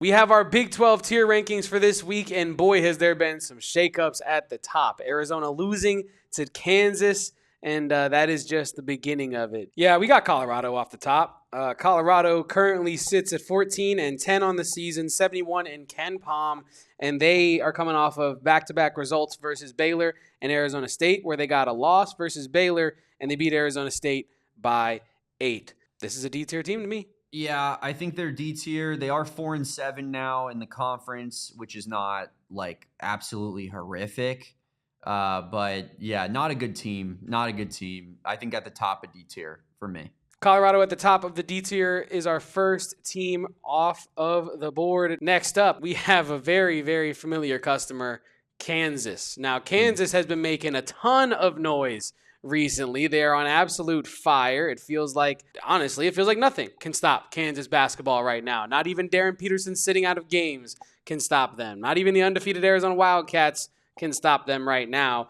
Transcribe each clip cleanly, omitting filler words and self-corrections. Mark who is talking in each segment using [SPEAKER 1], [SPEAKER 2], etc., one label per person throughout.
[SPEAKER 1] We have our Big 12 tier rankings for this week, and boy, has there been some shakeups at the top. Arizona losing to Kansas, and that is just the beginning of it. Yeah, we got Colorado off the top. Colorado currently sits at 14-10 on the season, 71 in Ken Palm, and they are coming off of back-to-back results versus Baylor and Arizona State, where they got a loss versus Baylor, and they beat Arizona State by 8. This is a D-tier team to me.
[SPEAKER 2] Yeah, I think they're D tier. They are 4-7 now in the conference, which is not like absolutely horrific. But yeah, not a good team. Not a good team. I think at the top of D tier for me.
[SPEAKER 1] Colorado at the top of the D tier is our first team off of the board. Next up, we have a very, very familiar customer, Kansas. Now, Kansas has been making a ton of noise recently. They are on absolute fire. It feels like nothing can stop Kansas basketball right now. Not even Darryn Peterson sitting out of games can stop them. Not even the undefeated Arizona Wildcats can stop them right now.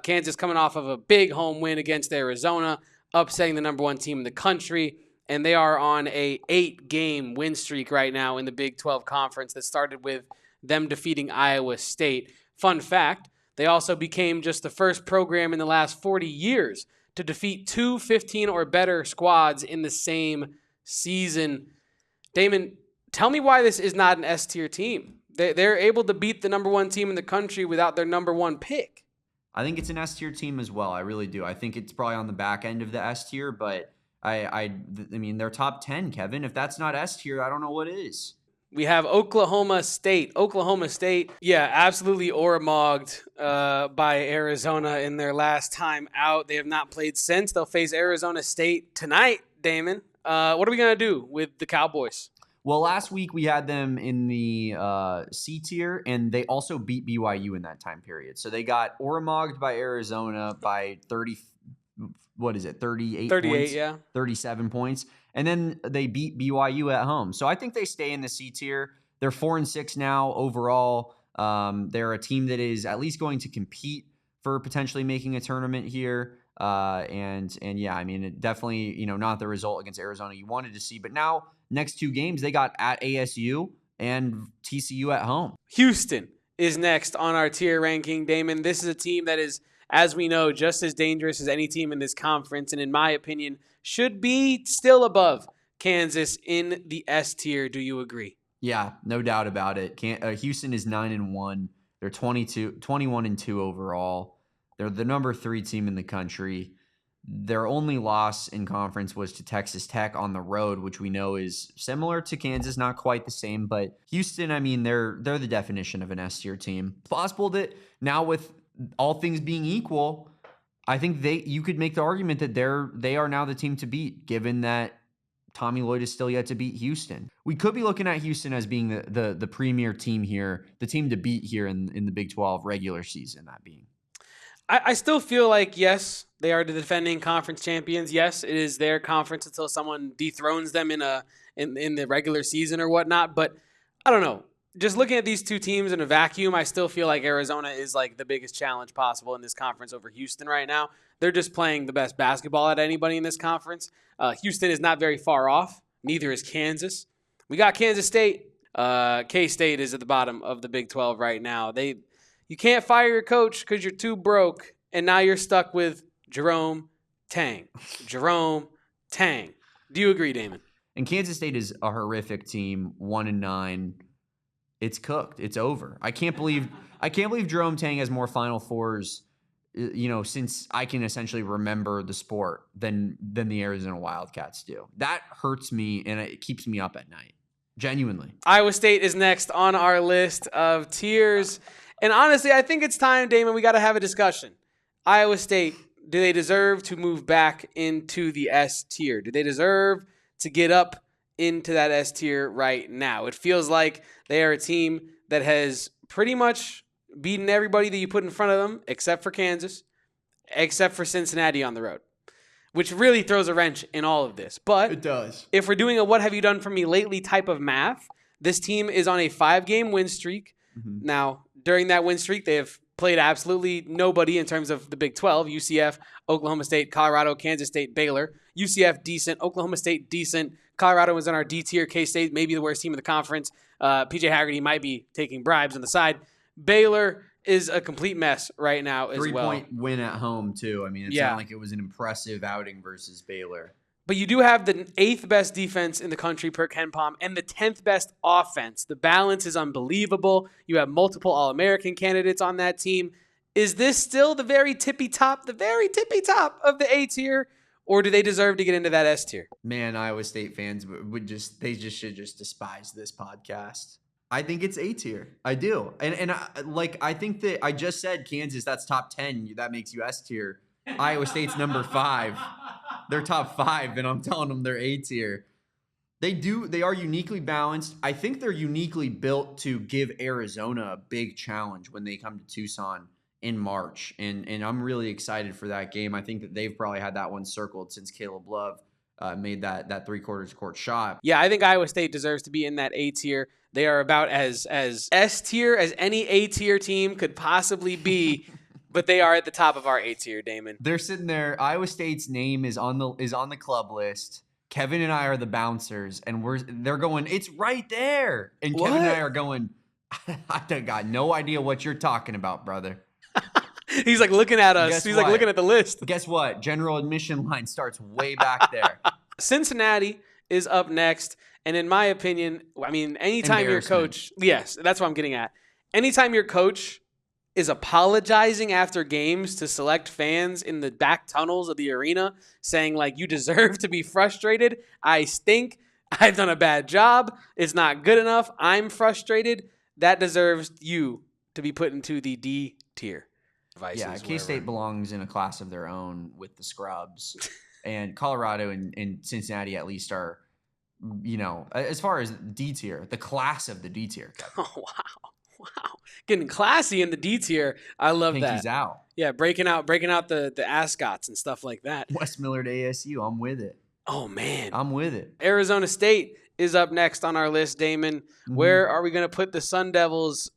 [SPEAKER 1] Kansas coming off of a big home win against Arizona, upsetting the number 1 team in the country, and they are on a 8-game win streak right now in the Big 12 Conference that started with them defeating Iowa State. Fun fact, they also became just the first program in the last 40 years to defeat 2 15 or better squads in the same season. Damon, tell me why this is not an S-tier team. They're able to beat the number 1 team in the country without their number 1 pick.
[SPEAKER 2] I think it's an S-tier team as well. I really do. I think it's probably on the back end of the S-tier, but I mean, they're top 10, Kevin. If that's not S-tier, I don't know what is.
[SPEAKER 1] We have Oklahoma State. Oklahoma State, yeah, absolutely aura-mogged by Arizona in their last time out. They have not played since. They'll face Arizona State tonight, Damon. What are we going to do with the Cowboys?
[SPEAKER 2] Well, last week we had them in the C tier, and they also beat BYU in that time period. So they got aura-mogged by Arizona by 38 points?
[SPEAKER 1] Yeah.
[SPEAKER 2] 37 points. And then they beat BYU at home. So I think they stay in the C tier. They're 4-6 now overall. They're a team that is at least going to compete for potentially making a tournament here. And yeah, I mean, it definitely, not the result against Arizona you wanted to see. But now, next 2 games, they got at ASU and TCU at home.
[SPEAKER 1] Houston is next on our tier ranking, Damon. This is a team that is, as we know, just as dangerous as any team in this conference, and in my opinion, should be still above Kansas in the S tier. Do you agree?
[SPEAKER 2] Yeah, no doubt about it. Houston is 9-1. They're 21-2 overall. They're the number 3 team in the country. Their only loss in conference was to Texas Tech on the road, which we know is similar to Kansas, not quite the same. But Houston, I mean, they're the definition of an S tier team. It's possible that now, with all things being equal, I think you could make the argument that they are now the team to beat, given that Tommy Lloyd is still yet to beat Houston. We could be looking at Houston as being the premier team here, the team to beat here in the Big 12 regular season, that being.
[SPEAKER 1] I still feel like, yes, they are the defending conference champions. Yes, it is their conference until someone dethrones them in the regular season or whatnot. But I don't know. Just looking at these 2 teams in a vacuum, I still feel like Arizona is like the biggest challenge possible in this conference over Houston right now. They're just playing the best basketball at anybody in this conference. Houston is not very far off. Neither is Kansas. We got Kansas State. K-State is at the bottom of the Big 12 right now. You can't fire your coach because you're too broke, and now you're stuck with Jerome Tang. Jerome Tang. Do you agree, Damon?
[SPEAKER 2] And Kansas State is a horrific team, 1-9. It's cooked. It's over. I can't believe Jerome Tang has more Final Fours, since I can essentially remember the sport than the Arizona Wildcats do. That hurts me, and it keeps me up at night. Genuinely.
[SPEAKER 1] Iowa State is next on our list of tiers. And honestly, I think it's time, Damon, we got to have a discussion. Iowa State, do they deserve to move back into the S tier? Do they deserve to get up into that S tier right now? It feels like they are a team that has pretty much beaten everybody that you put in front of them, except for Kansas, except for Cincinnati on the road, which really throws a wrench in all of this. But
[SPEAKER 2] it does.
[SPEAKER 1] If we're doing a what have you done for me lately type of math, this team is on a 5-game win streak. Mm-hmm. Now, during that win streak, they have played absolutely nobody in terms of the Big 12, UCF, Oklahoma State, Colorado, Kansas State, Baylor. UCF, decent. Oklahoma State, decent. Colorado was in our D tier. K-State, maybe the worst team in the conference. PJ Haggerty might be taking bribes on the side. Baylor is a complete mess right now as well.
[SPEAKER 2] 3-point win at home, too. I mean, it's not like it was an impressive outing versus Baylor.
[SPEAKER 1] But you do have the 8th best defense in the country per KenPom and the 10th best offense. The balance is unbelievable. You have multiple All-American candidates on that team. Is this still the very tippy top of the A tier, or do they deserve to get into that S tier?
[SPEAKER 2] Man, Iowa State fans should just despise this podcast. I think it's A tier. I do. And I think that I just said Kansas, that's top 10. That makes you S tier. Iowa State's number 5. They're top 5, and I'm telling them they're A tier. They are uniquely balanced. I think they're uniquely built to give Arizona a big challenge when they come to Tucson in March. And I'm really excited for that game. I think that they've probably had that one circled since Caleb Love made that 3/4 court shot.
[SPEAKER 1] Yeah, I think Iowa State deserves to be in that A tier. They are about as S tier as any A tier team could possibly be. But they are at the top of our A tier, Damon.
[SPEAKER 2] They're sitting there. Iowa State's name is on the club list. Kevin and I are the bouncers, and they're going, it's right there. And Kevin and I are going, I got no idea what you're talking about, brother.
[SPEAKER 1] He's like looking at us. He's like looking at the list.
[SPEAKER 2] Guess what? General admission line starts way back there.
[SPEAKER 1] Cincinnati is up next. And in my opinion, I mean, anytime your coach, yes, that's what I'm getting at. Anytime your coach is apologizing after games to select fans in the back tunnels of the arena, saying like, you deserve to be frustrated. I stink. I've done a bad job. It's not good enough. I'm frustrated. That deserves you to be put into the D tier.
[SPEAKER 2] Yeah, K-State belongs in a class of their own with the scrubs. And Colorado and Cincinnati at least are, as far as D tier, the class of the D tier.
[SPEAKER 1] Oh, wow. Getting classy in the D tier. I love that.
[SPEAKER 2] Pinky's out.
[SPEAKER 1] Yeah, breaking out the ascots and stuff like that.
[SPEAKER 2] West Millard ASU, I'm with it.
[SPEAKER 1] Oh, man.
[SPEAKER 2] I'm with it.
[SPEAKER 1] Arizona State is up next on our list, Damon. Mm-hmm. Where are we going to put the Sun Devils?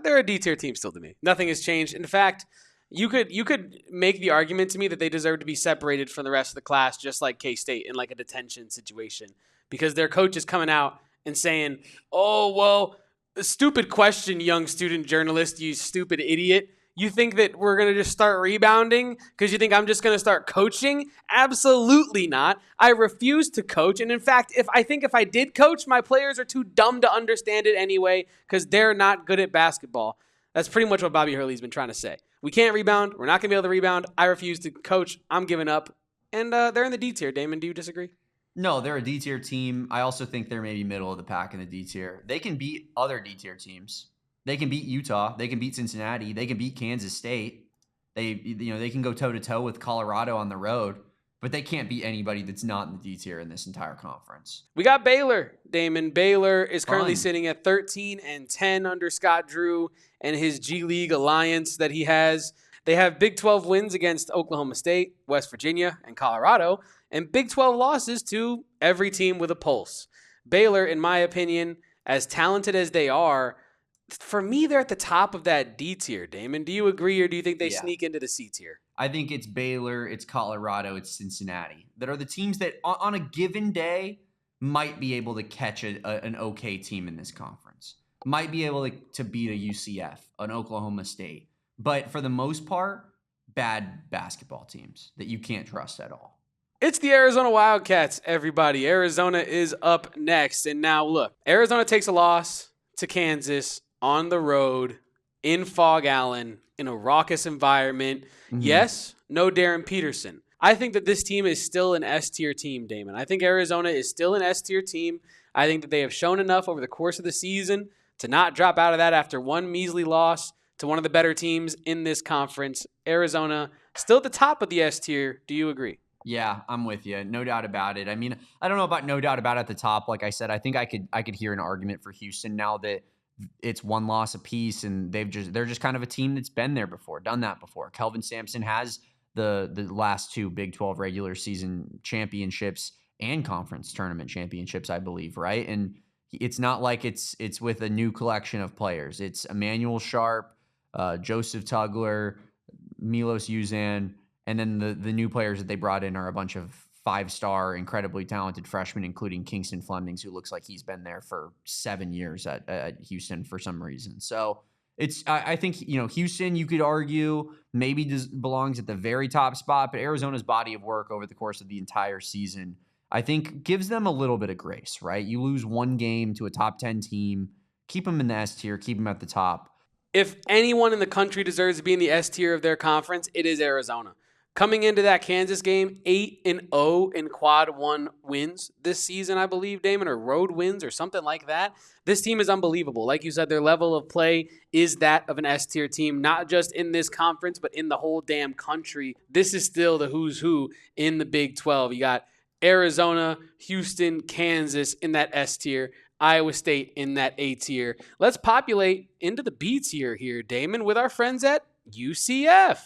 [SPEAKER 1] They're a D tier team still to me. Nothing has changed. In fact, you could make the argument to me that they deserve to be separated from the rest of the class, just like K-State in like a detention situation, because their coach is coming out and saying, "Oh, well, stupid question, young student journalist, you stupid idiot. You think that we're going to just start rebounding because you think I'm just going to start coaching? Absolutely not. I refuse to coach. And in fact, if I did coach, my players are too dumb to understand it anyway because they're not good at basketball." That's pretty much what Bobby Hurley's been trying to say. We can't rebound. We're not going to be able to rebound. I refuse to coach. I'm giving up. And they're in the D tier. Damon, do you disagree?
[SPEAKER 2] No, they're a D tier team. I also think they're maybe middle of the pack in the D tier. They can beat other D tier teams. They can beat Utah. They can beat Cincinnati. They can beat Kansas State. They can go toe to toe with Colorado on the road, but they can't beat anybody that's not in the D tier in this entire conference.
[SPEAKER 1] We got Baylor, Damon. Baylor is currently sitting at 13-10 under Scott Drew and his G League alliance that he has. They have Big 12 wins against Oklahoma State, West Virginia, and Colorado, and Big 12 losses to every team with a pulse. Baylor, in my opinion, as talented as they are, for me, they're at the top of that D tier. Damon, do you agree, or do you think they sneak into the C tier?
[SPEAKER 2] I think it's Baylor, it's Colorado, it's Cincinnati that are the teams that on a given day might be able to catch an okay team in this conference, might be able to beat a UCF, an Oklahoma State. But for the most part, bad basketball teams that you can't trust at all.
[SPEAKER 1] It's the Arizona Wildcats, everybody. Arizona is up next. And now, look, Arizona takes a loss to Kansas on the road in Fog Allen in a raucous environment. Mm-hmm. Yes, no Darryn Peterson. I think that this team is still an S-tier team, Damon. I think Arizona is still an S-tier team. I think that they have shown enough over the course of the season to not drop out of that after one measly loss to one of the better teams in this conference. Arizona still at the top of the S-tier. Do you agree?
[SPEAKER 2] Yeah, I'm with you. No doubt about it. I mean, I don't know about no doubt about it at the top. Like I said, I think I could hear an argument for Houston now that it's one loss apiece, and they're just kind of a team that's been there before, done that before. Kelvin Sampson has the last 2 Big 12 regular season championships and conference tournament championships, I believe, right? And it's not like it's with a new collection of players. It's Emmanuel Sharp, Joseph Tugler, Milos Uzan, and then the new players that they brought in are a bunch of 5-star, incredibly talented freshman, including Kingston Flemings, who looks like he's been there for 7 years at Houston for some reason. So I think, Houston, you could argue maybe belongs at the very top spot, but Arizona's body of work over the course of the entire season, I think, gives them a little bit of grace, right? You lose one game to a top 10 team, keep them in the S tier, keep them at the top.
[SPEAKER 1] If anyone in the country deserves to be in the S tier of their conference, it is Arizona. Coming into that Kansas game, 8-0 in quad one wins this season, I believe, Damon, or road wins or something like that. This team is unbelievable. Like you said, their level of play is that of an S-tier team, not just in this conference, but in the whole damn country. This is still the who's who in the Big 12. You got Arizona, Houston, Kansas in that S tier, Iowa State in that A tier. Let's populate into the B tier here, Damon, with our friends at UCF.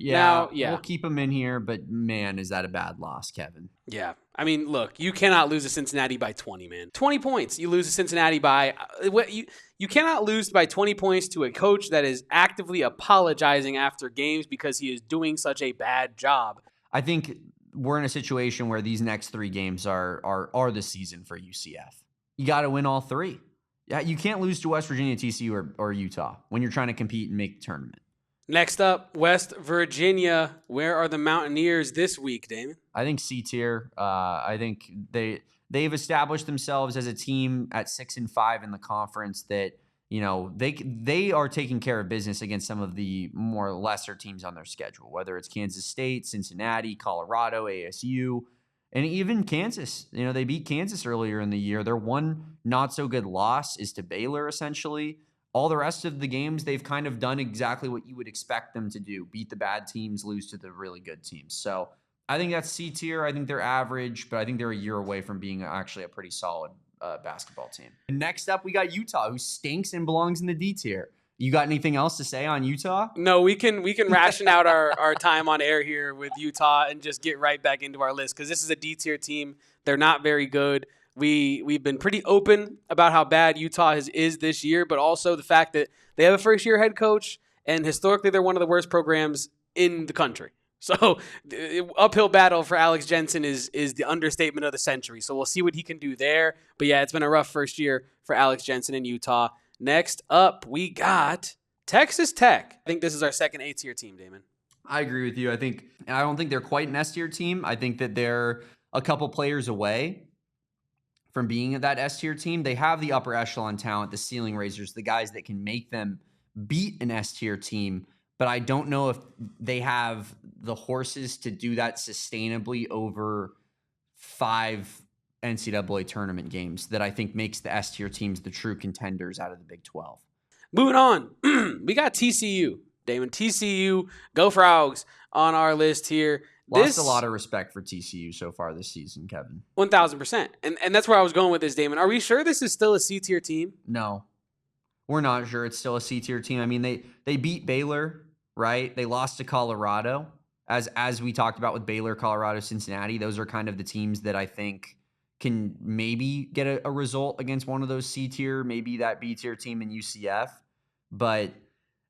[SPEAKER 2] Yeah, we'll keep them in here, but man, is that a bad loss, Kevin.
[SPEAKER 1] Yeah. I mean, look, you cannot lose to Cincinnati by 20, man. 20 points. You lose to Cincinnati by you cannot lose by 20 points to a coach that is actively apologizing after games because he is doing such a bad job.
[SPEAKER 2] I think we're in a situation where these next 3 games are the season for UCF. You got to win all 3. Yeah, you can't lose to West Virginia, TCU, or Utah when you're trying to compete and make the tournament.
[SPEAKER 1] Next up, West Virginia. Where are the Mountaineers this week, Damon?
[SPEAKER 2] I think C tier. I think they've established themselves as a team at 6-5 in the conference that, they are taking care of business against some of the more lesser teams on their schedule, whether it's Kansas State, Cincinnati, Colorado, ASU, and even Kansas. They beat Kansas earlier in the year. Their one not so good loss is to Baylor, essentially. All the rest of the games, they've kind of done exactly what you would expect them to do. Beat the bad teams, lose to the really good teams. So I think that's C tier. I think they're average, but I think they're a year away from being actually a pretty solid basketball team. And next up, we got Utah, who stinks and belongs in the D tier. You got anything else to say on Utah?
[SPEAKER 1] No, we can ration out our time on air here with Utah and just get right back into our list because this is a D tier team. They're not very good. We've been pretty open about how bad Utah is this year, but also the fact that they have a first-year head coach, and historically they're one of the worst programs in the country. So the uphill battle for Alex Jensen is the understatement of the century. So we'll see what he can do there. But yeah, it's been a rough first year for Alex Jensen in Utah. Next up, we got Texas Tech. I think this is our second A-tier team, Damon.
[SPEAKER 2] I agree with you. I don't think they're quite an S-tier team. I think that they're a couple players away from being that S-tier team. They have the upper echelon talent, the ceiling raisers, the guys that can make them beat an S-tier team, but I don't know if they have the horses to do that sustainably over 5 NCAA tournament games that I think makes the S-tier teams the true contenders out of the Big 12.
[SPEAKER 1] Moving on, we got TCU. Damon, TCU, go Frogs on our list here.
[SPEAKER 2] Lost a lot of respect for TCU so far this season, Kevin.
[SPEAKER 1] 1,000%. And that's where I was going with this, Damon. Are we sure this is still a C-tier team?
[SPEAKER 2] No. We're not sure it's still a C-tier team. I mean, they beat Baylor, right? They lost to Colorado. As we talked about with Baylor, Colorado, Cincinnati, those are kind of the teams that I think can maybe get a result against one of those C-tier, maybe that B-tier team in UCF. But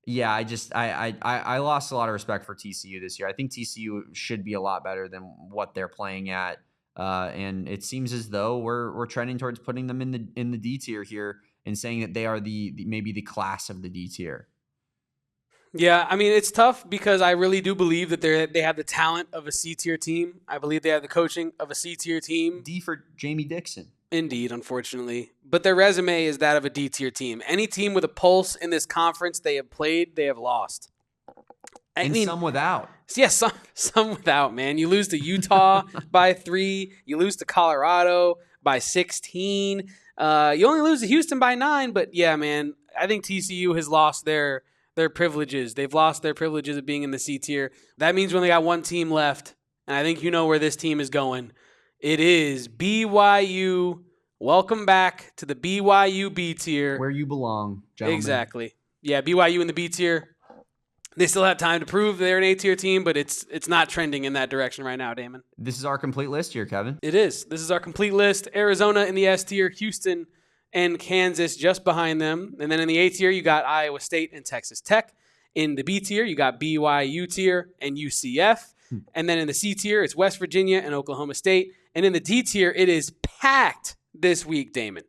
[SPEAKER 2] yeah, I lost a lot of respect for TCU this year. I think TCU should be a lot better than what they're playing at, and it seems as though we're trending towards putting them in the D tier here and saying that they are maybe the class of the D tier.
[SPEAKER 1] Yeah, I mean, it's tough because I really do believe that they have the talent of a C-tier team. I believe they have the coaching of a C-tier team.
[SPEAKER 2] D for Jamie Dixon.
[SPEAKER 1] Indeed, unfortunately. But their resume is that of a D-tier team. Any team with a pulse in this conference they have played, they have lost.
[SPEAKER 2] I mean, some without.
[SPEAKER 1] Yeah, some without, man. You lose to Utah by 3. You lose to Colorado by 16. You only lose to Houston by 9. But, yeah, man, I think TCU has lost their privileges. They've lost their privileges of being in the C tier. That means we only got one team left, and I think you know where this team is going. It is BYU. Welcome back to the BYU B tier.
[SPEAKER 2] Where you belong, gentlemen.
[SPEAKER 1] Exactly. Yeah, BYU in the B tier. They still have time to prove they're an A-tier team, but it's not trending in that direction right now, Damon.
[SPEAKER 2] This is our complete list here, Kevin.
[SPEAKER 1] It is. This is our complete list. Arizona in the S tier, Houston and Kansas just behind them. And then in the A tier, you got Iowa State and Texas Tech. In the B tier, you got BYU tier and UCF. And then in the C tier, it's West Virginia and Oklahoma State. And in the D tier, it is packed this week, Damon.